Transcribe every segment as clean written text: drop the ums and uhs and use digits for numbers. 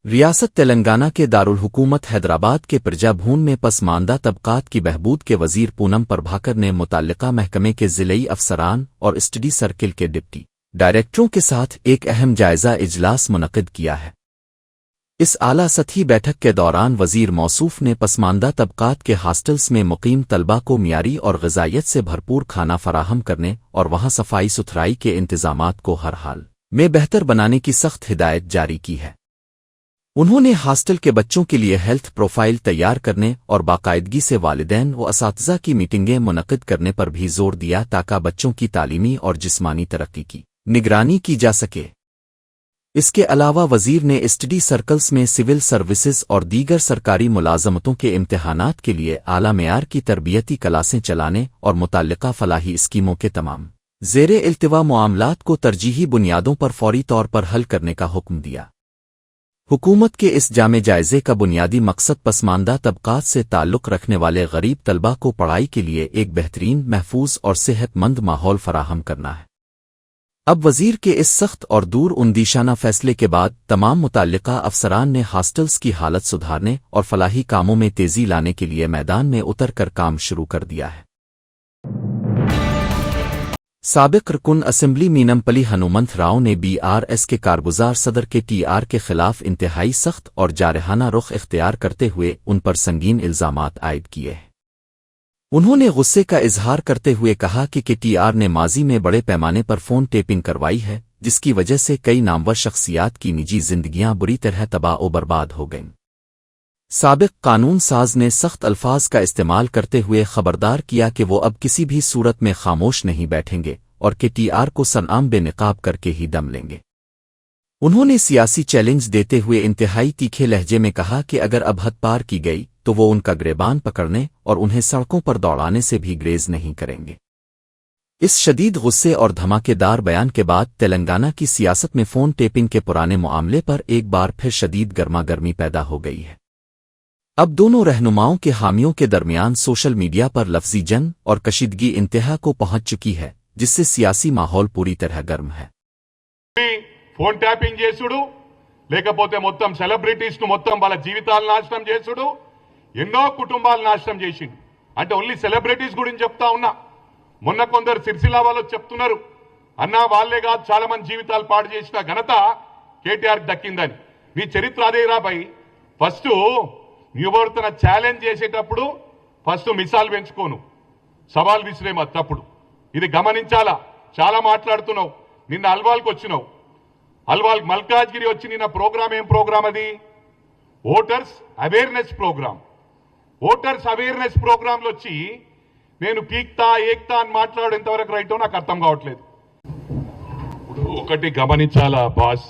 ریاست تلنگانہ کے دارالحکومت حیدرآباد کے پرجا بھون میں پسماندہ طبقات کی بہبود کے وزیر پونم پربھاکر نے متعلقہ محکمے کے ضلعی افسران اور اسٹڈی سرکل کے ڈپٹی ڈائریکٹروں کے ساتھ ایک اہم جائزہ اجلاس منعقد کیا ہے۔ اس اعلیٰ سطحی بیٹھک کے دوران وزیر موصوف نے پسماندہ طبقات کے ہاسٹلز میں مقیم طلبہ کو معیاری اور غذائیت سے بھرپور کھانا فراہم کرنے اور وہاں صفائی ستھرائی کے انتظامات کو ہر حال میں بہتر بنانے کی سخت ہدایت جاری کی ہے۔ انہوں نے ہاسٹل کے بچوں کے لیے ہیلتھ پروفائل تیار کرنے اور باقاعدگی سے والدین و اساتذہ کی میٹنگیں منعقد کرنے پر بھی زور دیا تاکہ بچوں کی تعلیمی اور جسمانی ترقی کی نگرانی کی جا سکے۔ اس کے علاوہ وزیر نے اسٹڈی سرکلز میں سول سروسز اور دیگر سرکاری ملازمتوں کے امتحانات کے لیے اعلیٰ معیار کی تربیتی کلاسیں چلانے اور متعلقہ فلاحی اسکیموں کے تمام زیر التوا معاملات کو ترجیحی بنیادوں پر فوری طور پر حل کرنے کا حکم دیا۔ حکومت کے اس جامع جائزے کا بنیادی مقصد پسماندہ طبقات سے تعلق رکھنے والے غریب طلبہ کو پڑھائی کے لیے ایک بہترین، محفوظ اور صحت مند ماحول فراہم کرنا ہے۔ اب وزیر کے اس سخت اور دور اندیشانہ فیصلے کے بعد تمام متعلقہ افسران نے ہاسٹلز کی حالت سدھارنے اور فلاحی کاموں میں تیزی لانے کے لیے میدان میں اتر کر کام شروع کر دیا ہے۔ سابق رکن اسمبلی مینمپلی ہنومنت راؤ نے BRS کے کارگزار صدر کے TR کے خلاف انتہائی سخت اور جارحانہ رخ اختیار کرتے ہوئے ان پر سنگین الزامات عائد کیے ہیں۔ انہوں نے غصے کا اظہار کرتے ہوئے کہا کہ TR نے ماضی میں بڑے پیمانے پر فون ٹیپنگ کروائی ہے، جس کی وجہ سے کئی نامور شخصیات کی نجی زندگیاں بری طرح تباہ و برباد ہو گئیں۔ سابق قانون ساز نے سخت الفاظ کا استعمال کرتے ہوئے خبردار کیا کہ وہ اب کسی بھی صورت میں خاموش نہیں بیٹھیں گے اور TR کو سرعام بے نقاب کر کے ہی دم لیں گے۔ انہوں نے سیاسی چیلنج دیتے ہوئے انتہائی تیکھے لہجے میں کہا کہ اگر اب حد پار کی گئی تو وہ ان کا گریبان پکڑنے اور انہیں سڑکوں پر دوڑانے سے بھی گریز نہیں کریں گے۔ اس شدید غصے اور دھماکے دار بیان کے بعد تلنگانہ کی سیاست میں فون ٹیپنگ کے پرانے معاملے پر ایک بار پھر شدید گرما گرمی پیدا ہو گئی ہے۔ اب دونوں رہنماؤں کے حامیوں کے درمیان سوشل میڈیا پر لفظی جنگ اور کشیدگی انتہا کو پہنچ چکی ہے، جس سے سیاسی ماحول پوری طرح گرم ہے۔ ఫోన్ ట్యాపింగ్ చేసుడు, లేకపోతే మొత్తం సెలబ్రిటీస్ ను మొత్తం వాళ్ళ జీవితాలు నాశనం చేసుడు, ఎన్నో కుటుంబాలు నాశనం చేసిండు। అంటే ఓన్లీ సెలబ్రిటీస్ గురించి చెప్తా ఉన్నా। మొన్న కొందరు సిరిసిల్ల వాళ్ళు చెప్తున్నారు, అన్నా వాళ్ళే కాదు చాలా మంది జీవితాలు పాడు చేసిన ఘనత కేటీఆర్ దక్కిందని। నీ చరిత్ర అదేరా భయ్। ఫస్ట్ ఎవరితో ఛాలెంజ్ చేసేటప్పుడు ఫస్ట్ మిసాల్ పెంచుకోను, సవాల్ విసిరేమా తప్పుడు। ఇది గమనించాలా। చాలా మాట్లాడుతున్నావు, నిన్న అల్వాల్కి వచ్చినావు, అల్వాల్ మల్కాజ్గిరి వచ్చి నిన్న ప్రోగ్రామ్ ఏం ప్రోగ్రామ్ అది? Voters awareness program. Voters awareness program లో వచ్చి నేను పీక్తా ఏక్తా అని మాట్లాడు ఎంతవరకు రైటో నాకు అర్థం కావట్లేదు। ఒకటి గమనించాలా బాస్,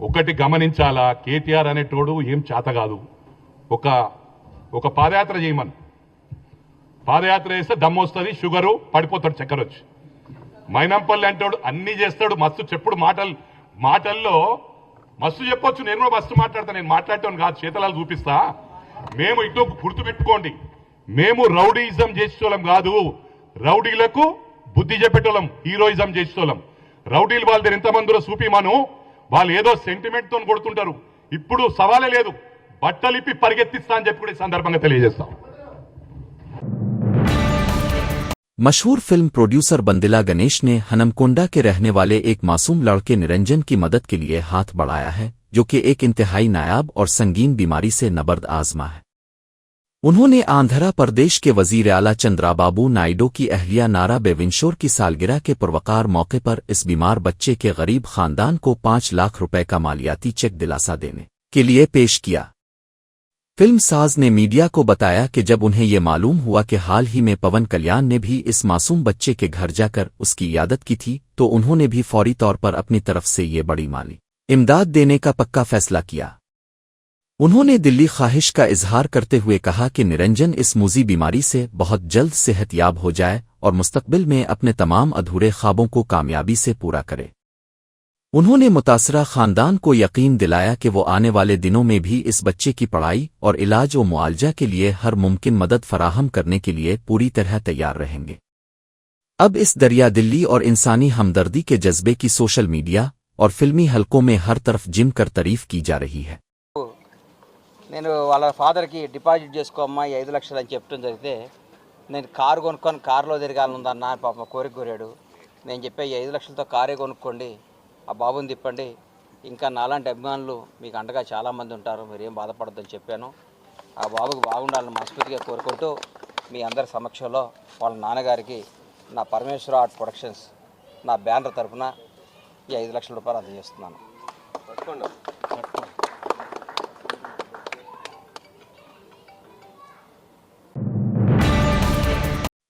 ఒకటి గమనించాలా, కేటీఆర్ అనేటోడు ఏం చేత కాదు। ఒక పాదయాత్ర చేయమని, పాదయాత్ర చేస్తే దమ్ము వస్తుంది, షుగరు పడిపోతాడు, చక్కెర వచ్చి। మైనంపల్లి అంటాడు అన్ని చేస్తాడు, మస్తు చెప్పుడు మాటల్లో మస్తు చెప్పొచ్చు। నేను కూడా మస్తు మాట్లాడతా, నేను మాట్లాడటం కాదు, చేతలాలు చూపిస్తా। మేము ఇటు గుర్తు పెట్టుకోండి, మేము రౌడీయిజం చేసేటోళ్ళం కాదు, రౌడీలకు బుద్ధి చెప్పేటోళ్ళం, హీరోయిజం చేసేటోళ్ళం। రౌడీలు వాళ్ళ దగ్గర ఎంతమందిలో చూపిమను, వాళ్ళు ఏదో సెంటిమెంట్ తో కొడుతుంటారు। ఇప్పుడు సవాలే లేదు, బట్టలిప్పి పరిగెత్తిస్తా అని చెప్పి కూడా ఈ సందర్భంగా తెలియజేస్తాం। مشہور فلم پروڈیوسر بندلا گنیش نے ہنمکونڈا کے رہنے والے ایک معصوم لڑکے نرنجن کی مدد کے لیے ہاتھ بڑھایا ہے، جو کہ ایک انتہائی نایاب اور سنگین بیماری سے نبرد آزما ہے۔ انہوں نے آندھرا پردیش کے وزیر اعلیٰ چندرا بابو نائیڈو کی اہلیہ نارا بیونشور کی سالگرہ کے پروقار موقع پر اس بیمار بچے کے غریب خاندان کو 5 لاکھ روپے کا مالیاتی چیک دلاسا دینے کے لیے پیش کیا۔ فلم ساز نے میڈیا کو بتایا کہ جب انہیں یہ معلوم ہوا کہ حال ہی میں پون کلیان نے بھی اس معصوم بچے کے گھر جا کر اس کی عیادت کی تھی، تو انہوں نے بھی فوری طور پر اپنی طرف سے یہ بڑی مالی امداد دینے کا پکا فیصلہ کیا۔ انہوں نے دلی خواہش کا اظہار کرتے ہوئے کہا کہ نرنجن اس موذی بیماری سے بہت جلد صحت یاب ہو جائے اور مستقبل میں اپنے تمام ادھورے خوابوں کو کامیابی سے پورا کرے۔ انہوں نے متاثرہ خاندان کو یقین دلایا کہ وہ آنے والے دنوں میں بھی اس بچے کی پڑھائی اور علاج و معالجہ کے لیے ہر ممکن مدد فراہم کرنے کے لیے پوری طرح تیار رہیں گے۔ اب اس دریا دلی اور انسانی ہمدردی کے جذبے کی سوشل میڈیا और फिल्मी हलकों में हर तरफ जिम कर तारीफ की जा रही है। నేను వాళ్ళ ఫాదర్కి డిపాజిట్ చేసుకోమ్మా ఈ 5 లక్షలు అని చెప్పడం జరిగితే నేను కారు కొనుక్కొని కారులో తిరగాలనుందన్న పాప కోరిక కోరాడు. నేను చెప్పే ఈ 5 లక్షలతో కారే కొనుక్కోండి, ఆ బాబుని తిప్పండి, ఇంకా నాలాంటి అభిమానులు మీకు అండగా చాలామంది ఉంటారు, మీరేం బాధపడద్దని చెప్పాను. ఆ బాబుకి బాగుండాలని మనస్ఫూర్తిగా కోరుకుంటూ మీ అందరి సమక్షంలో వాళ్ళ నాన్నగారికి నా పరమేశ్వర ఆర్ట్ ప్రొడక్షన్స్ నా బ్యానర్ తరఫున ఈ 5 లక్షల రూపాయలు అందజేస్తున్నాను.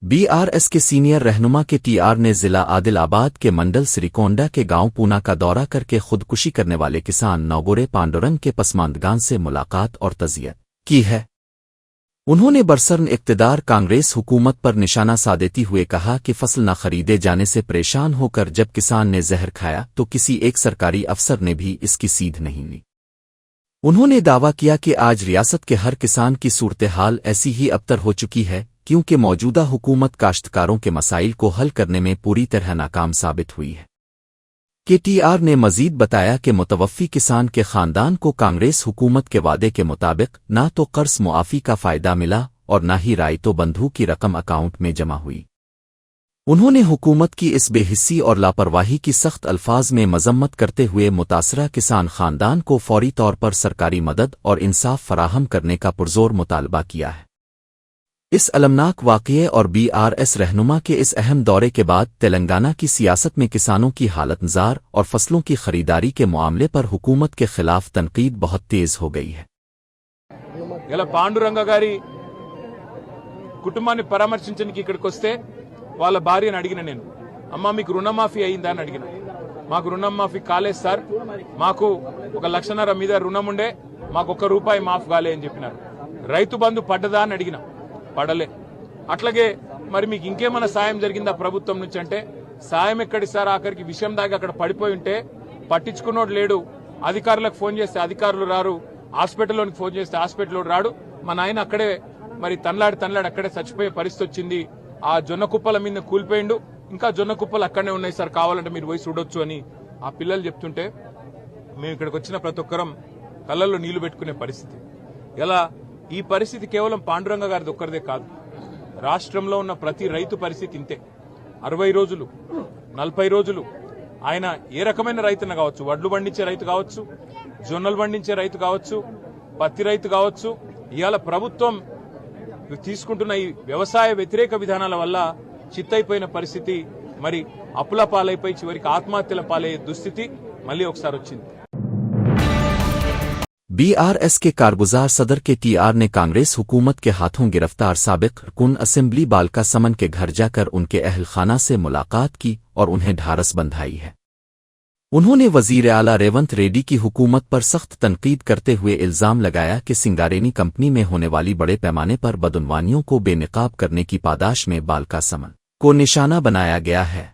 बीआरएस के सीनियर रहनुमा के टीआर ने जिला आदिलाबाद के मंडल श्रीकोंडा के गांव पूना का दौरा करके खुदकुशी करने वाले किसान नौगोरे पांडुरंग के पसमानदगान से मुलाकात और तज़ियत की है। उन्होंने बरसरन इक़्तिदार कांग्रेस हुकूमत पर निशाना साधते हुए कहा कि फसल न खरीदे जाने से परेशान होकर जब किसान ने जहर खाया तो किसी एक सरकारी अफसर ने भी इसकी सीध नहीं ली। उन्होंने दावा किया कि आज रियासत के हर किसान की सूरत-ए-हाल ऐसी ही अबतर हो चुकी है क्योंकि मौजूदा हुकूमत काश्तकारों के मसाइल को हल करने में पूरी तरह नाकाम साबित हुई है। केटीआर ने मजीद बताया कि मुतवफ़्फ़ी किसान के ख़ानदान को कांग्रेस हुकूमत के वादे के मुताबिक ना तो कर्ज मुआफ़ी का फ़ायदा मिला और ना ही रायतो बंधु की रकम अकाउंट में जमा हुई। उन्होंने हुकूमत की इस बेहिस्सी और लापरवाही की सख्त अल्फाज में मजम्मत करते हुए मुतासरा किसान ख़ानदान को फौरी तौर पर सरकारी मदद और इंसाफ फराहम करने का पुरजोर मुतालबा किया है। इस अलमनाक वाक़ये और बीआरएस रहनुमा के इस अहम दौरे के बाद तेलंगाना की सियासत में किसानों की हालत-जार और फसलों की खरीदारी के मामले पर हुकूमत के खिलाफ तनकीद बहुत तेज हो गई है। ఇలా పాండురంగ గారి కుటుంబాన్ని పరామర్శించడానికి ఇక్కడికి వస్తే వాళ్ళ భార్యని అడిగిన నేను, అమ్మ మీకు రుణమాఫీ అయిందా అని అడిగిన. మాకు రుణమాఫీ కాలేదు సార్, మాకు 1.5 లక్షల మీద రుణం ఉండే, మాకు 1 రూపాయి మాఫ్ కాలే అని చెప్పినారు. రైతు బంధు పడ్డదా అని అడిగిన, పడలే. అట్లాగే మరి మీకు ఇంకేమైనా సాయం జరిగిందా ప్రభుత్వం నుంచి అంటే, సాయం ఎక్కడి సార్, ఆఖరికి విషయం దాకా అక్కడ పడిపోయి ఉంటే పట్టించుకున్నోడు లేడు, అధికారులకు ఫోన్ చేస్తే అధికారులు రారు, హాస్పిటల్లోనికి ఫోన్ చేస్తే హాస్పిటల్లో రాడు, మా నాయన అక్కడే మరి తన్లాడి అక్కడే చచ్చిపోయే పరిస్థితి వచ్చింది, ఆ జొన్న కుప్పల మీద కూలిపోయిండు, ఇంకా జొన్న కుప్పలు అక్కడనే ఉన్నాయి సార్, కావాలంటే మీరు పోయి చూడొచ్చు అని ఆ పిల్లలు చెప్తుంటే మేము ఇక్కడికి వచ్చిన ప్రతి ఒక్కరం కళ్ళల్లో నీళ్లు పెట్టుకునే పరిస్థితి. ఇలా ఈ పరిస్థితి కేవలం పాండురంగ గారిది ఒక్కరిదే కాదు, రాష్ట్రంలో ఉన్న ప్రతి రైతు పరిస్థితి ఇంతే. 60 రోజులు 40 రోజులు ఆయన ఏ రకమైన రైతున కావచ్చు, వడ్లు పండించే రైతు కావచ్చు, జొన్నలు పండించే రైతు కావచ్చు, పత్తి రైతు కావచ్చు, ఇవాళ ప్రభుత్వం తీసుకుంటున్న ఈ వ్యవసాయ వ్యతిరేక విధానాల వల్ల చిత్తైపోయిన పరిస్థితి, మరి అప్పుల పాలైపోయి చివరికి ఆత్మహత్యల పాలయ్యే దుస్థితి మళ్లీ ఒకసారి వచ్చింది. बीआरएस के कारगुजार सदर के टीआर ने कांग्रेस हुकूमत के हाथों गिरफ्तार साबिक रुकन असेंबली बालका समन के घर जाकर उनके अहल खाना से मुलाकात की और उन्हें ढारस बंधाई है। उन्होंने वजीर आला रेवंत रेड्डी की हुकूमत पर सख्त तनकीद करते हुए इल्जाम लगाया कि सिंगारेनी कंपनी में होने वाली बड़े पैमाने पर बदउनवानियों को बेनकाब करने की पादाश में बालका समन को निशाना बनाया गया है।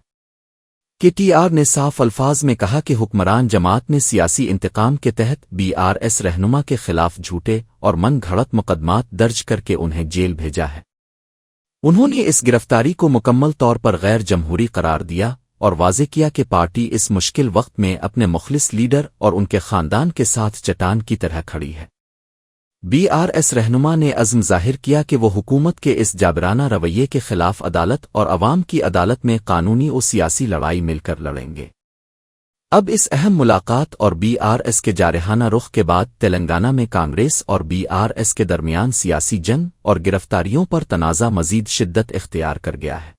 केटीआर ने साफ अल्फाज में कहा कि हुक्मरान जमात ने सियासी इंतकाम के तहत बीआरएस रहनुमा के खिलाफ झूठे और मन घड़त मुकदमात दर्ज करके उन्हें जेल भेजा है। उन्होंने इस गिरफ्तारी को मुकम्मल तौर पर गैर जमहूरी करार दिया और वाज़े किया कि पार्टी इस मुश्किल वक्त में अपने मुखलिस लीडर और उनके खानदान के साथ चट्टान की तरह खड़ी है। बीआरएस रहनुमा ने अज़्म जाहिर किया कि वो हुकूमत के इस जाबराना रवैये के खिलाफ अदालत और अवाम की अदालत में कानूनी और सियासी लड़ाई मिलकर लड़ेंगे। अब इस अहम मुलाकात और बीआरएस के जारहाना रुख के बाद तेलंगाना में कांग्रेस और बीआरएस के दरमियान सियासी जंग और गिरफ्तारियों पर तनाज़ा मजीद शिद्दत इख्तियार कर गया है।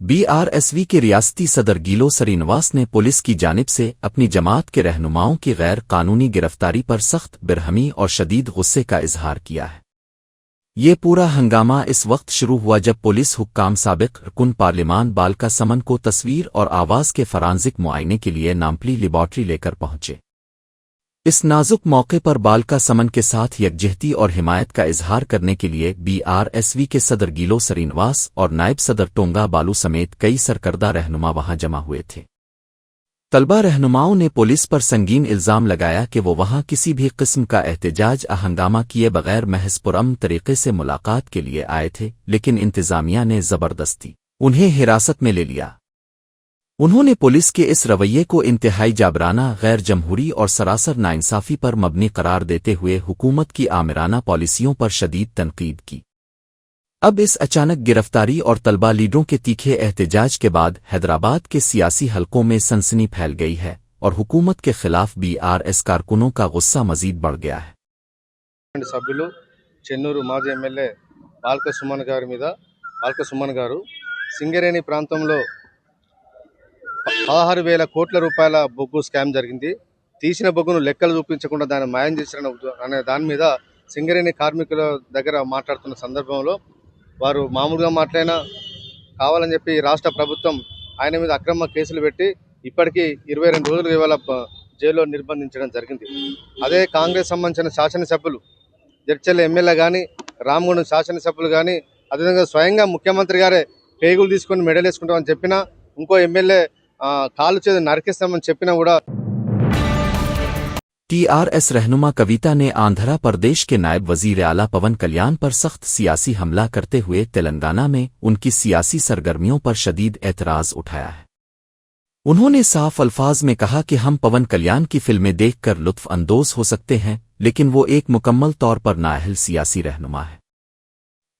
बीआरएसवी के रियासती सदर गीलो श्रीनिवास ने पुलिस की जानिब से अपनी जमात के रहनुमाओं की गैर कानूनी गिरफ्तारी पर सख्त बिरहमी और शदीद गुस्से का इजहार किया है। ये पूरा हंगामा इस वक्त शुरू हुआ जब पुलिस हुक्काम साबिक रुकन पार्लिमान बालका समन को तस्वीर और आवाज़ के फरांजिक मुआयने के लिए नाम्पली लेबॉर्ट्री लेकर पहुंचे। इस नाजुक मौके पर बालका समन के साथ यकजहती और हिमायत का इजहार करने के लिए बीआरएसवी के सदर गीलो श्रीनिवास और नायब सदर टोंगा बालू समेत कई सरकर्दा रहनुमा वहां जमा हुए थे। तलबा रहनुमाओं ने पुलिस पर संगीन इल्जाम लगाया कि वो वहां किसी भी किस्म का एहतजाज हंगामा किए बगैर महज पुरअमन तरीके से मुलाकात के लिए आए थे, लेकिन इंतजामिया ने जबरदस्ती उन्हें हिरासत में ले लिया। उन्होंने पुलिस के इस रवैये को इंतहाई जाबराना, गैर जमहूरी और सरासर नाइंसाफी पर मबनी करार देते हुए हुकूमत की आमिराना पॉलिसियों पर शदीद तनकीद की। अब इस अचानक गिरफ्तारी और तलबा लीडरों के तीखे एहतजाज के बाद हैदराबाद के सियासी हलकों में सनसनी फैल गई है और हुकूमत के खिलाफ बीआरएस कारकुनों का गुस्सा मजीद बढ़ गया है। సభ్యులు చెన్నూరు మాజీ ఎమ్మెల్యే బాల్క సుమన్ గారు సింగరేణి ప్రాంతంలో 16,000 కోట్ల రూపాయల బొగ్గు స్కామ్ జరిగింది. తీసిన బొగ్గును లెక్కలు చూపించకుండా దాన్ని మాయం చేసిన అనే దాని మీద సింగరేణి కార్మికుల దగ్గర మాట్లాడుతున్న సందర్భంలో వారు మామూలుగా మాట్లాడినా కావాలని చెప్పి రాష్ట్ర ప్రభుత్వం ఆయన మీద అక్రమ కేసులు పెట్టి ఇప్పటికీ 22 రోజులు ఇవాళ జైల్లో నిర్బంధించడం జరిగింది. అదే కాంగ్రెస్ సంబంధించిన శాసనసభ్యులు జడ్చర్ల ఎమ్మెల్యే కానీ, రామగుండం శాసనసభ్యులు కానీ, అదేవిధంగా స్వయంగా ముఖ్యమంత్రి గారే పేగులు తీసుకొని మెడల్ వేసుకుంటామని చెప్పినా, ఇంకో ఎమ్మెల్యే కాలు చేతి నరికిస్తామని చెప్పినా కూడా टीआरएस रहनुमा कविता ने आंध्र प्रदेश के नायब वजीर आला पवन कल्याण पर सख्त सियासी हमला करते हुए तेलंगाना में उनकी सियासी सरगर्मियों पर शदीद एतराज़ उठाया है। उन्होंने साफ अल्फाज में कहा कि हम पवन कल्याण की फिल्में देखकर लुत्फ अंदोज हो सकते हैं, लेकिन वो एक मुकम्मल तौर पर नाअहल सियासी रहनुमा है।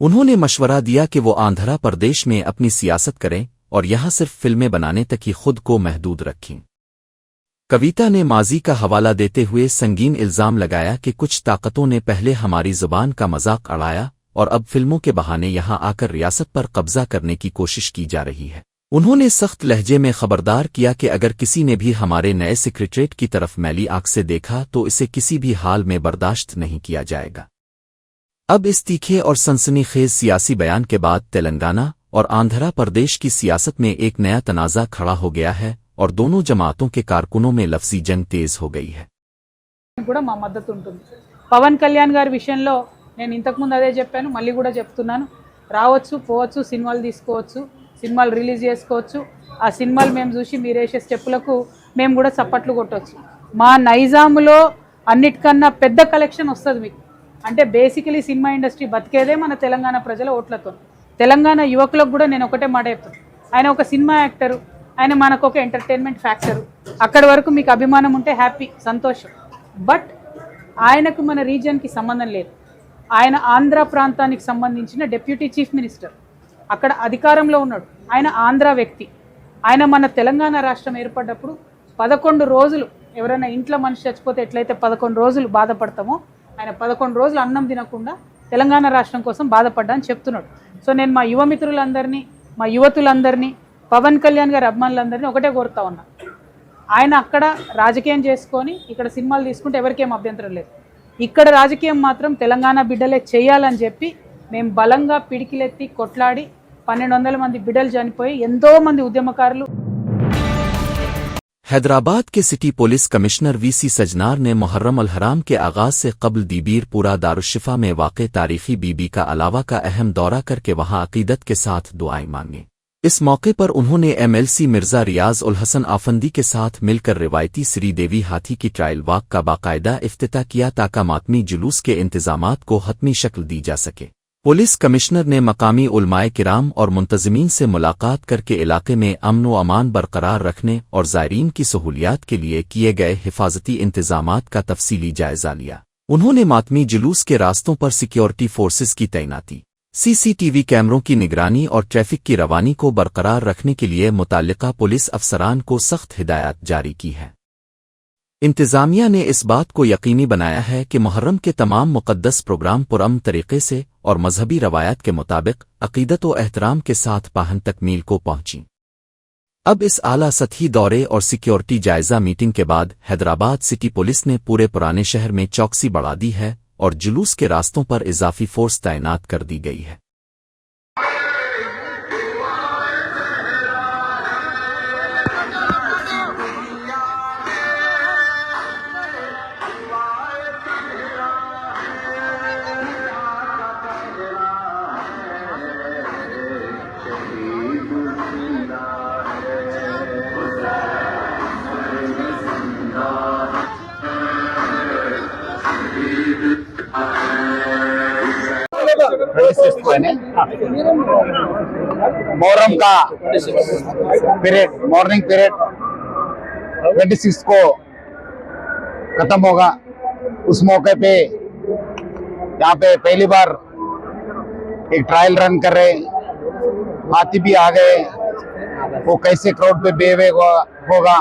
उन्होंने मशवरा दिया कि वो आंध्र प्रदेश में अपनी सियासत करें और यहाँ सिर्फ फिल्में बनाने तक ही खुद को महदूद रखें। कविता ने माजी का हवाला देते हुए संगीन इल्जाम लगाया कि कुछ ताकतों ने पहले हमारी जुबान का मजाक उड़ाया और अब फिल्मों के बहाने यहाँ आकर रियासत पर कब्जा करने की कोशिश की जा रही है। उन्होंने सख्त लहजे में खबरदार किया कि अगर किसी ने भी हमारे नए सेक्रेटरीट की तरफ मैली आंख से देखा तो इसे किसी भी हाल में बर्दाश्त नहीं किया जाएगा। अब इस तीखे और सनसनीखेज सियासी बयान के बाद तेलंगाना और आंध्र प्रदेश की सियासत में एक नया तनाज़ा खड़ा हो गया है और दोनों जमातों के कारकुनों में लफ्ज़ी जंग तेज हो गई है। కూడా మా మద్దతు ఉంటుంది. పవన్ కళ్యాణ్ గారి విషయంలో నేను ఇంతకు ముందు అదే చెప్పాను, మళ్ళీ కూడా చెప్తున్నాను. రావచ్చు, పోవచ్చు, సినిమాలు తీసుకోవచ్చు, సినిమాలు రిలీజ్ చేసుకోవచ్చు. ఆ సినిమాలు మేము చూసి మీరు వేసే స్టెప్పులకు మేము కూడా చప్పట్లు కొట్టవచ్చు. మా నైజాములో అన్నిటికన్నా పెద్ద కలెక్షన్ వస్తుంది మీకు. అంటే బేసికలీ సినిమా ఇండస్ట్రీ బతికేదే మన తెలంగాణ ప్రజల ఓట్లతో. తెలంగాణ యువకులకు కూడా నేను ఒకటే మాట చెప్తాను, ఆయన ఒక సినిమా యాక్టరు, ఆయన మనకు ఒక ఎంటర్టైన్మెంట్ ఫ్యాక్టరు. అక్కడి వరకు మీకు అభిమానం ఉంటే హ్యాపీ, సంతోషం. బట్ ఆయనకు మన రీజియన్కి సంబంధం లేదు. ఆయన ఆంధ్ర ప్రాంతానికి సంబంధించిన డిప్యూటీ చీఫ్ మినిస్టర్, అక్కడ అధికారంలో ఉన్నాడు. ఆయన ఆంధ్ర వ్యక్తి. ఆయన మన తెలంగాణ రాష్ట్రం ఏర్పడ్డప్పుడు 11 రోజులు ఎవరైనా ఇంట్లో మనిషి చచ్చిపోతే ఎట్లయితే 11 రోజులు బాధపడతామో, ఆయన 11 రోజులు అన్నం తినకుండా తెలంగాణ రాష్ట్రం కోసం బాధపడ్డా అని చెప్తున్నాడు. సో నేను మా యువ మిత్రులందరినీ, మా యువతులందరినీ, పవన్ కళ్యాణ్ గారి అభిమానులందరినీ ఒకటే కోరుతా ఉన్నా, ఆయన అక్కడ రాజకీయం చేసుకొని ఇక్కడ సినిమాలు తీసుకుంటే ఎవరికేం అభ్యంతరం లేదు. ఇక్కడ రాజకీయం మాత్రం తెలంగాణ బిడ్డలే చేయాలని చెప్పి మేము బలంగా పిడికిలెత్తి కొట్లాడి 1200 మంది బిడ్డలు చనిపోయి ఎంతో మంది ఉద్యమకారులు. हैदराबाद के city police commissioner VC Sajjanar ने मुहर्रम अल हराम के आगाज से कबल दीबीर पूरा दारुशिफा में वाक़े तारीखी बीबी का अलावा का अहम दौरा करके वहां अकीदत के साथ दुआएं मांगी। इस मौके पर उन्होंने MLC मिर्जा रियाज उल हसन आफंदी के साथ मिलकर रिवायती श्रीदेवी हाथी की ट्रायल वॉक का बाकायदा इफ्तिताह किया ताकि मातमी जुलूस के इंतजामात को हतमी शक्ल दी जा सके। पुलिस कमिश्नर ने मकामी उलमाए किराम और मुंतज़मीन से मुलाकात करके इलाके में अमन व अमान बरकरार रखने और ज़ायरीन की सहूलियात के लिए किए गए हिफाजती इंतजामात का तफसीली जायजा लिया। उन्होंने मातमी जुलूस के रास्तों पर सिक्योरिटी फोर्सेस की तैनाती, CCTV कैमरों की निगरानी और ट्रैफिक की रवानी को बरकरार रखने के लिए मुताल्लिका पुलिस अफसरान को सख्त हिदायत जारी की है। इंतज़ामिया ने इस बात को यकीनी बनाया है कि मुहर्रम के तमाम मुक़द्दस प्रोग्राम पुरअमन तरीक़े से और मजहबी रवायत के मुताबिक अक़ीदत व एहतराम के साथ पाहन तकमील को पहुंची। अब इस आला सतही दौरे और सिक्योरिटी जायजा मीटिंग के बाद हैदराबाद सिटी पुलिस ने पूरे पुराने शहर में चौकसी बढ़ा दी है और जुलूस के रास्तों पर इजाफी फोर्स तैनात कर दी गई है। को है मोहर्रम का पीरियड, मॉर्निंग पीरियड 26 को खत्म होगा। उस मौके पे यहाँ पे पहली बार एक ट्रायल रन कर रहे, हाथी भी आ गए, वो कैसे क्राउड पे बिहेव होगा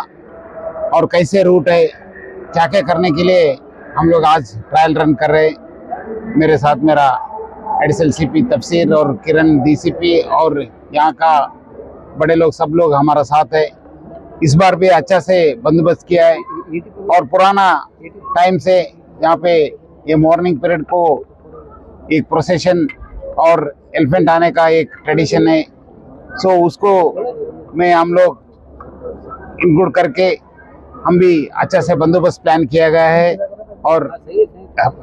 और कैसे रूट है, क्या क्या करने के लिए हम लोग आज ट्रायल रन कर रहे। मेरे साथ मेरा एडिशनल सीपी तफसीर और किरण डीसीपी और यहाँ का बड़े लोग, सब लोग हमारा साथ है। इस बार भी अच्छा से बंदोबस्त किया है और पुराना टाइम से यहाँ पे ये मॉर्निंग पीरियड को एक प्रोसेशन और एलिफेंट आने का एक ट्रेडिशन है। सो उसको में हम लोग इंक्लूड करके हम भी अच्छा से बंदोबस्त प्लान किया गया है और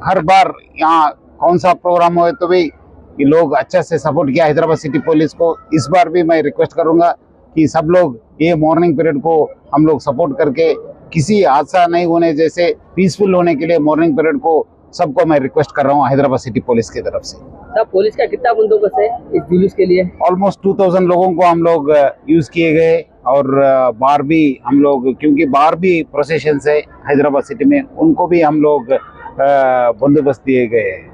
हर बार यहाँ कौन सा प्रोग्राम हो तो भी ये लोग अच्छा से सपोर्ट किया हैदराबाद सिटी पुलिस को। इस बार भी मैं रिक्वेस्ट करूंगा कि सब लोग ये मॉर्निंग पीरियड को हम लोग सपोर्ट करके किसी हादसा नहीं होने जैसे पीसफुल होने के लिए मॉर्निंग पीरियड को सबको मैं रिक्वेस्ट कर रहा हूँ हैदराबाद सिटी पुलिस की तरफ से। सब पुलिस का कितना बंदोबस्त है इस जुलूस के लिए? ऑलमोस्ट 2000 लोगों को हम लोग यूज किए गए और बाहर भी हम लोग, क्योंकि बाहर भी प्रोसेशन है हैदराबाद सिटी में, उनको भी हम लोग बंदोबस्त दिए गए हैं।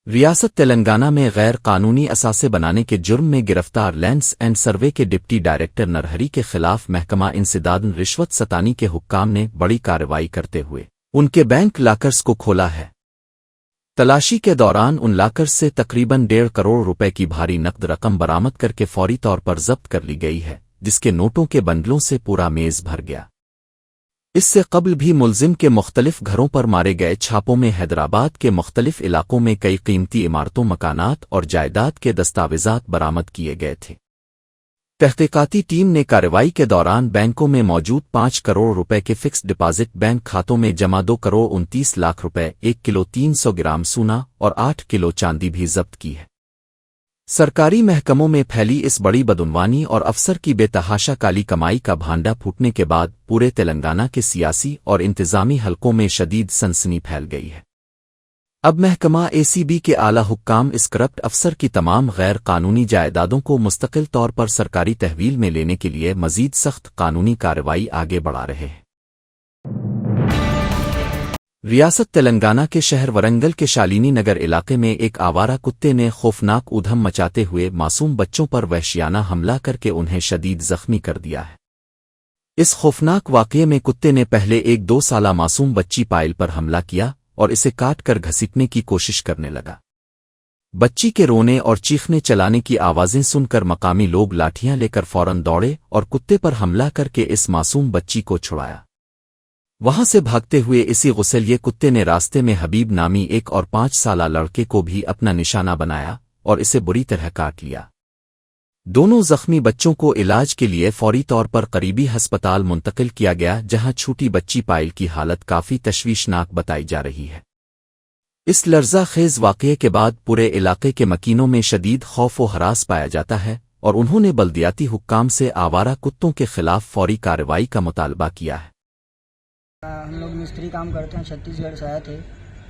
रियासत तेलंगाना में गैर कानूनी असासे बनाने के जुर्म में गिरफ्तार लैंड्स एंड सर्वे के डिप्टी डायरेक्टर नरहरी के खिलाफ महकमा इंसदाद रिश्वत सतानी के हुक्काम ने बड़ी कार्रवाई करते हुए उनके बैंक लॉकर्स को खोला है। तलाशी के दौरान उन लॉकर्स से तकरीबन 1.5 करोड़ रुपए की भारी नकद रकम बरामद करके फौरी तौर पर जब्त कर ली गई है, जिसके नोटों के बंडलों से पूरा मेज भर गया। इससे कबल भी मुलजिम के मुख्तलिफ घरों पर मारे गए छापों में हैदराबाद के मुख्तलिफ इलाकों में कई कीमती इमारतों, मकानात और जायदाद के दस्तावेजात बरामद किए गए थे। तहकीकाती टीम ने कार्रवाई के दौरान बैंकों में मौजूद 5 करोड़ रुपए के फिक्स डिपॉजिट बैंक खातों में जमा 2 करोड़ 29 लाख रुपए, 1 किलो 300 ग्राम सोना और 8 किलो चांदी भी जब्त की है। सरकारी महकमों में फैली इस बड़ी बदउनवानी और अफसर की बेतहाशा काली कमाई का भांडा फूटने के बाद पूरे तेलंगाना के सियासी और इंतजामी हलकों में शदीद सनसनी फैल गई है। अब महकमा एसीबी के आला हुक्काम इस करप्ट अफसर की तमाम गैर कानूनी जायदादों को मुस्तकिल तौर पर सरकारी तहवील में लेने के लिए मजीद सख्त कानूनी कार्रवाई आगे बढ़ा रहे हैं। रियासत तेलंगाना के शहर वरंगल के शालिनी नगर इलाके में एक आवारा कुत्ते ने खौफनाक ऊधम मचाते हुए मासूम बच्चों पर वहशियाना हमला करके उन्हें शदीद जख्मी कर दिया है। इस खौफनाक वाक़ये में कुत्ते ने पहले एक 2 साला मासूम बच्ची पायल पर हमला किया और इसे काट कर घसीटने की कोशिश करने लगा। बच्ची के रोने और चीखने चलाने की आवाज़ें सुनकर मकामी लोग लाठियां लेकर फौरन दौड़े और कुत्ते पर हमला करके इस मासूम बच्ची को छुड़ाया। वहां से भागते हुए इसी गुस्सैले कुत्ते ने रास्ते में हबीब नामी 1 और 5 साला लड़के को भी अपना निशाना बनाया और इसे बुरी तरह काट लिया। दोनों जख्मी बच्चों को इलाज के लिए फौरी तौर पर करीबी अस्पताल मुंतकिल किया गया, जहां छोटी बच्ची पायल की हालत काफी तशवीशनाक बताई जा रही है। इस लर्जा खेज वाक़ये के बाद पूरे इलाके के मकीनों में शदीद खौफ व हरास पाया जाता है और उन्होंने बल्दियाती हुक्काम से आवारा कुत्तों के खिलाफ फौरी कार्रवाई का मुतालबा किया है। हम लोग मिस्त्री काम करते हैं, छत्तीसगढ़ से आए थे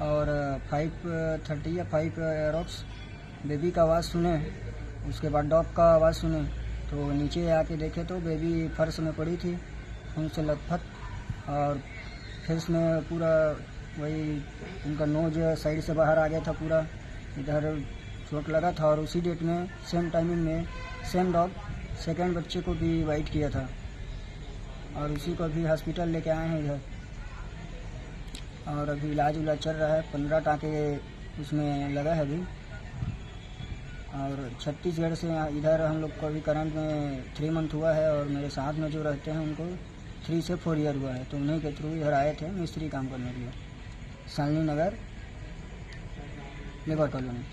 और 5:30 या 5 अप्रॉक्स बेबी का आवाज़ सुने, उसके बाद डॉग का आवाज़ सुने तो नीचे आके देखे तो बेबी फर्श में पड़ी थी, खून से लथपथ और फेस में पूरा वही उनका नोज साइड से बाहर आ गया था, पूरा इधर चोट लगा था। और उसी डेट में सेम टाइमिंग में सेम डॉग सेकंड बच्चे को भी वाइट किया था और उसी को भी हॉस्पिटल लेके आए हैं इधर और अभी इलाज उलाज चल रहा है। 15 टाँके उसमें लगा है अभी। और छत्तीसगढ़ से इधर हम लोग को अभी करंट में 3 मंथ हुआ है और मेरे साथ में जो रहते हैं उनको 3 से 4 ईयर हुआ है, तो उन्हीं के थ्रू इधर आए थे मिस्त्री काम करने के लिए, शालिनी नगर लेबर कॉलोनी।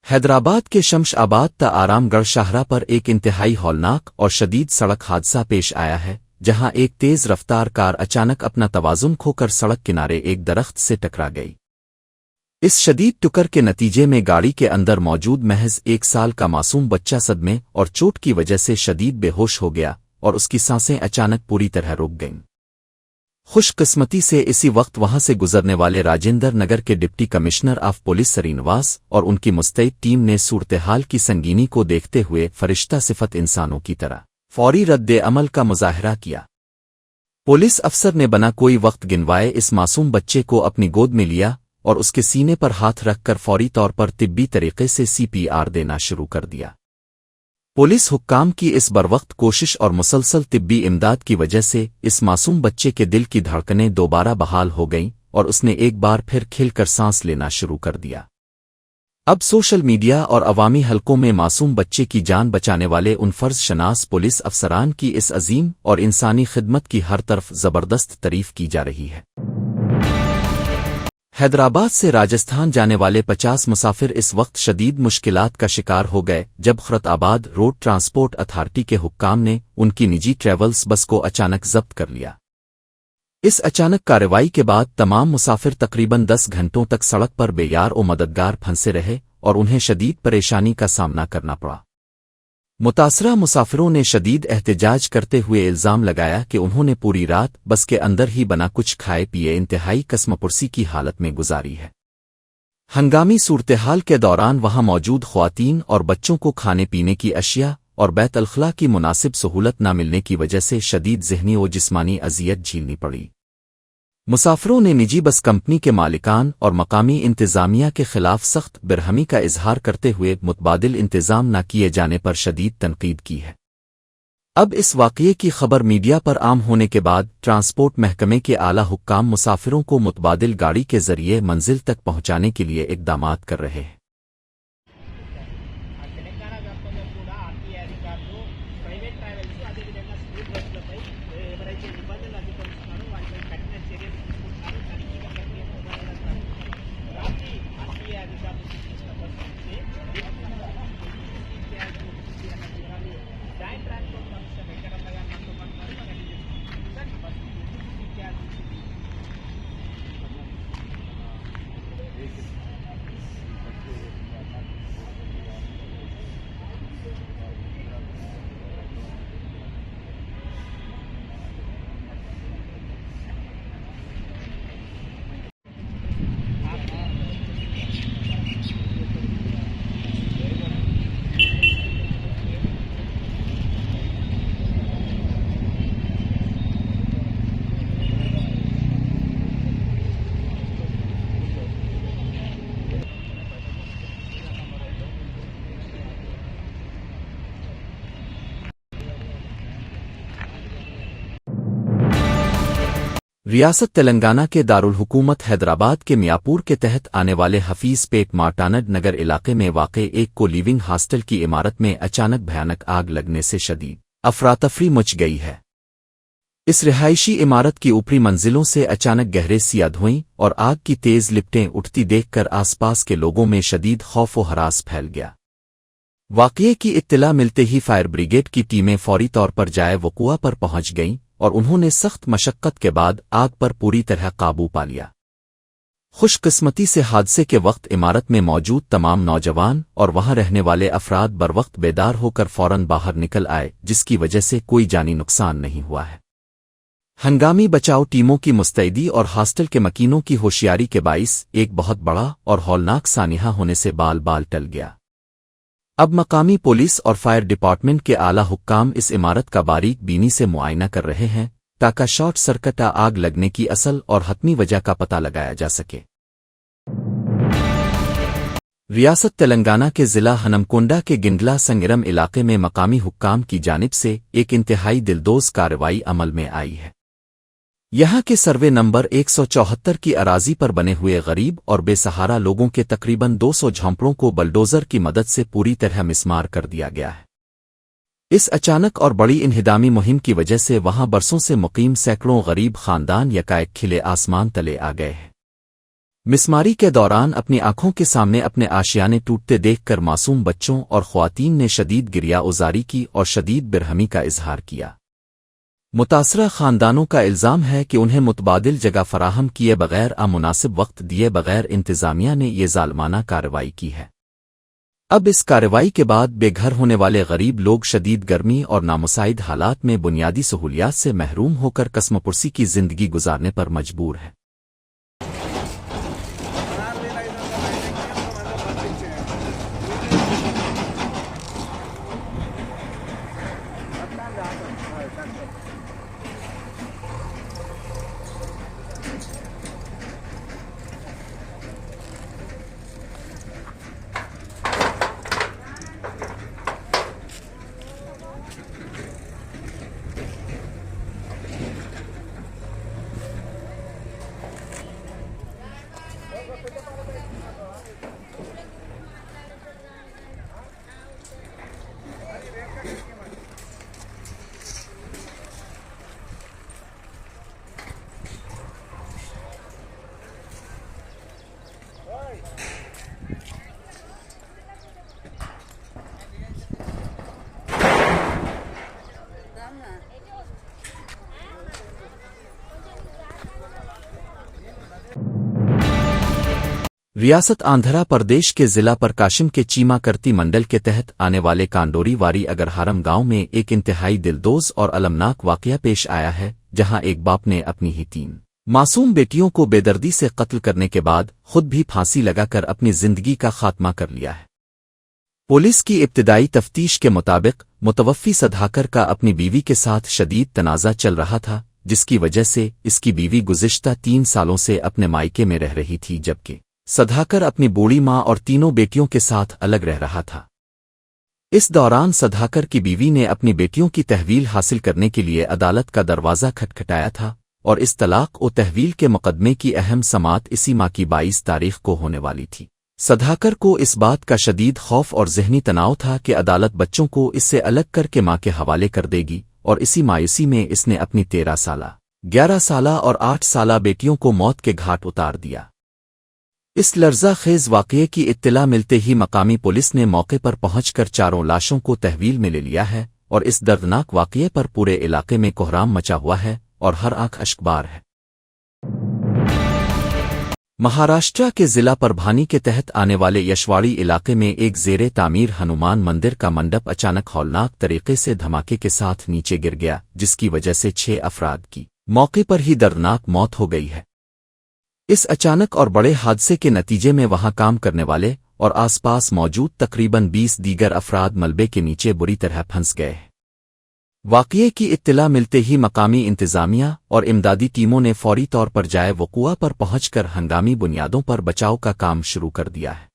हैदराबाद के शमशाबाद ता आरामगढ़ शाहरा पर एक इंतहाई हौलनाक और शदीद सड़क हादसा पेश आया है, जहां एक तेज रफ्तार कार अचानक अपना तवाजुन खोकर सड़क किनारे एक दरख्त से टकरा गई। इस शदीद टक्कर के नतीजे में गाड़ी के अंदर मौजूद महज 1 साल का मासूम बच्चा सदमे और चोट की वजह से शदीद बेहोश हो गया और उसकी सांसें अचानक पूरी तरह रुक गईं। खुश किस्मती से इसी वक्त वहां से गुजरने वाले राजेंद्र नगर के deputy commissioner of police Srinivas और उनकी मुस्तैद टीम ने सूरत-ए-हाल की संगीनी को देखते हुए फरिश्ता सिफत इंसानों की तरह फौरी रद्द अमल का मुजाहरा किया। पुलिस अफसर ने बना कोई वक्त गिनवाए इस मासूम बच्चे को अपनी गोद में लिया और उसके सीने पर हाथ रखकर फौरी तौर पर तिब्बी तरीके से CPR देना शुरू कर दिया। पुलिस हुक्काम की इस बरवक्त कोशिश और मुसलसल तिब्बी इमदाद की वजह से इस मासूम बच्चे के दिल की धड़कनें दोबारा बहाल हो गईं और उसने एक बार फिर खिलकर सांस लेना शुरू कर दिया। अब सोशल मीडिया और अवामी हलकों में मासूम बच्चे की जान बचाने वाले उन फर्ज शनास पुलिस अफसरान की इस अजीम और इंसानी खिदमत की हर तरफ जबरदस्त तारीफ की जा रही है। हैदराबाद से राजस्थान जाने वाले 50 मुसाफिर इस वक्त शदीद मुश्किलात का शिकार हो गए जब खुरताबाद रोड ट्रांसपोर्ट अथॉरिटी के हुक्काम ने उनकी निजी ट्रेवल्स बस को अचानक जब्त कर लिया। इस अचानक कार्रवाई के बाद तमाम मुसाफिर तकरीबन 10 घंटों तक सड़क पर बेयार और मददगार फंसे रहे और उन्हें शदीद परेशानी का सामना करना पड़ा। मुतासरा मुसाफिरों ने शदीद एहतजाज करते हुए इल्ज़ाम लगाया कि उन्होंने पूरी रात बस के अंदर ही बना कुछ खाए पिए इंतहाई कसमपुरसी की हालत में गुजारी है। हंगामी सूरत-ए-हाल के दौरान वहां मौजूद ख्वातीन और बच्चों को खाने पीने की अशिया और बैत-अल-खला की मुनासिब सहूलत न मिलने की वजह से शदीद ज़हनी और जिस्मानी अजियत झेलनी पड़ी। मुसाफिरों ने निजी बस कंपनी के मालिकान और मकामी इंतज़ामिया के खिलाफ सख्त बरहमी का इजहार करते हुए मुतबादिल इंतज़ाम न किए जाने पर शदीद तनकीद की है। अब इस वाक़ये की खबर मीडिया पर आम होने के बाद ट्रांसपोर्ट महकमे के आला हुक्काम मुसाफिरों को मुतबादिल गाड़ी के जरिए मंजिल तक पहुंचाने के लिए इक़दामात कर रहे हैं। रियासत तेलंगाना के दारुल हुकूमत हैदराबाद के मियापुर के तहत आने वाले हफीज पेट मार्टानड नगर इलाके में वाक़े एक को लिविंग हॉस्टल की इमारत में अचानक भयानक आग लगने से शदीद अफरातफरी मच गई है। इस रिहायशी इमारत की ऊपरी मंजिलों से अचानक गहरे सिया धुएं और आग की तेज लिपटें उठती देखकर आसपास के लोगों में शदीद खौफ व हरास फैल गया। वाक़ये की इत्तला मिलते ही फायर ब्रिगेड की टीमें फौरी तौर पर जाए वक़ुआ पर पहुंच गईं और उन्होंने सख्त मशक्क़त के बाद आग पर पूरी तरह काबू पा लिया। खुशकिस्मती से हादसे के वक्त इमारत में मौजूद तमाम नौजवान और वहां रहने वाले अफराद बरवक्त बेदार होकर फौरन बाहर निकल आए, जिसकी वजह से कोई जानी नुकसान नहीं हुआ है। हंगामी बचाव टीमों की मुस्तैदी और हॉस्टल के मकीनों की होशियारी के बाइस एक बहुत बड़ा और हौलनाक सानिहा होने से बाल बाल टल गया। अब मकामी पुलिस और फायर डिपार्टमेंट के आला हुक्काम इस इमारत का बारीक बीनी से मुआयना कर रहे हैं ताकि शॉर्ट सर्किट आग लगने की असल और हतमी वजह का पता लगाया जा सके। रियासत तेलंगाना के ज़िला हनमकोंडा के गिंडला संगरम इलाके में मकामी हुक्काम की जानिब से एक इंतहाई दिलदोज़ कार्रवाई अमल में आई है। यहाँ के सर्वे नंबर 174 की अराजी पर बने हुए गरीब और बेसहारा लोगों के तकरीबन 200 झोंपड़ों को बलडोजर की मदद से पूरी तरह मिस्मार कर दिया गया है। इस अचानक और बड़ी इन्हिदामी मुहिम की वजह से वहां बरसों से मुकीम सैकड़ों गरीब खानदान यकाएक खिले आसमान तले आ गए हैं। मिस्मारी के दौरान अपनी आंखों के सामने अपने आशियाने टूटते देखकर मासूम बच्चों और ख्वातीन ने शदीद गिरिया उजारी की और शदीद बिरहमी का इजहार किया। मुतासरा खानदानों का इल्ज़ाम है कि उन्हें मुतबादिल जगह फराहम किए बगैर मुनासिब वक्त दिए बगैर इंतज़ामिया ने ये ज़ालमाना कार्रवाई की है। अब इस कार्रवाई के बाद बेघर होने वाले गरीब लोग शदीद गर्मी और नामुसाइद हालात में बुनियादी सहूलियात से महरूम होकर कसमपुरसी की जिंदगी गुजारने पर मजबूर हैं। रियासत आंध्र प्रदेश के जिला प्रकाशम के चीमाकर्ती मंडल के तहत आने वाले कांडोरी वारी अगरहारम गांव में एक इंतहाई दिलदोज और अलमनाक वाकया पेश आया है, जहां एक बाप ने अपनी ही 3 मासूम बेटियों को बेदर्दी से कत्ल करने के बाद खुद भी फांसी लगाकर अपनी जिंदगी का खात्मा कर लिया है। पुलिस की इब्तिदाई तफ्तीश के मुताबिक मुतवफ़्फ़ी सदाकर का अपनी बीवी के साथ शदीद तनाज़ा चल रहा था, जिसकी वजह से इसकी बीवी गुज़िश्ता 3 सालों से अपने मायके में रह रही थी, जबकि सदाकर अपनी बूढ़ी मां और 3 बेटियों के साथ अलग रह रहा था। इस दौरान सदाकर की बीवी ने अपनी बेटियों की तहवील हासिल करने के लिए अदालत का दरवाज़ा खटखटाया था और इस तलाक और तहवील के मुकदमे की अहम समाअत इसी माह की 22 तारीख को होने वाली थी। सदाकर को इस बात का शदीद खौफ और ज़हनी तनाव था कि अदालत बच्चों को इससे अलग करके मां के हवाले कर देगी, और इसी मायूसी में इसने अपनी 13 साला, 11 साला और 8 साला बेटियों को मौत के घाट उतार दिया। इस लर्जा खेज वाक़ये की इत्तला मिलते ही मकामी पुलिस ने मौके पर पहुंचकर 4 लाशों को तहवील में ले लिया है और इस दर्दनाक वाक़ये पर पूरे इलाके में कोहराम मचा हुआ है और हर आंख अश्कबार है। महाराष्ट्र के जिला परभानी के तहत आने वाले यशवाड़ी इलाके में एक ज़ेरे तामीर हनुमान मंदिर का मंडप अचानक हौलनाक तरीके से धमाके के साथ नीचे गिर गया, जिसकी वजह से 6 अफराद की मौके पर ही दर्दनाक मौत हो गई है। इस अचानक और बड़े हादसे के नतीजे में वहां काम करने वाले और आसपास मौजूद तकरीबन 20 दीगर अफराद मलबे के नीचे बुरी तरह फंस गए हैं। वाक़ये की इत्तला मिलते ही मकामी इंतज़ामिया और इमदादी टीमों ने फौरी तौर पर जाए वक़ूआ पर पहुंचकर हंगामी बुनियादों पर बचाव का काम शुरू कर दिया है।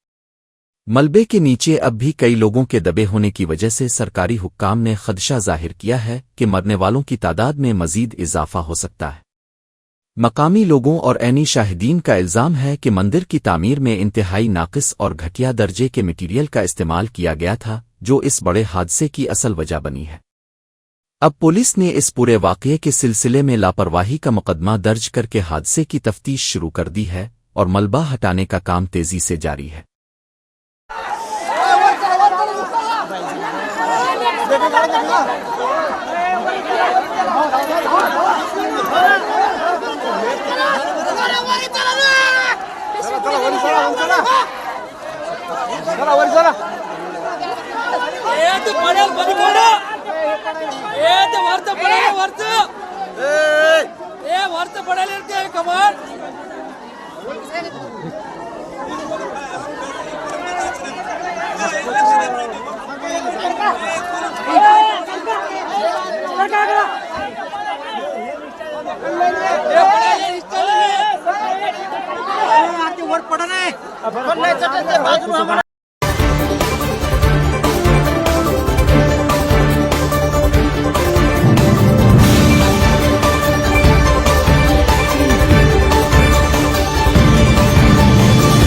मलबे के नीचे अब भी कई लोगों के दबे होने की वजह से सरकारी हुक्काम ने खदशा जाहिर किया है कि मरने वालों की तादाद में मज़ीद इजाफा हो सकता है। मकामी लोगों और ऐनी शाहिदीन का इल्ज़ाम है कि मंदिर की तामीर में इंतहाई नाक़िस और घटिया दर्जे के मटीरियल का इस्तेमाल किया गया था, जो इस बड़े हादसे की असल वजह बनी है। अब पुलिस ने इस पूरे वाक़ये के सिलसिले में लापरवाही का मुकदमा दर्ज करके हादसे की तफ्तीश शुरू कर दी है और मलबा हटाने का काम तेज़ी से जारी है। पड़ा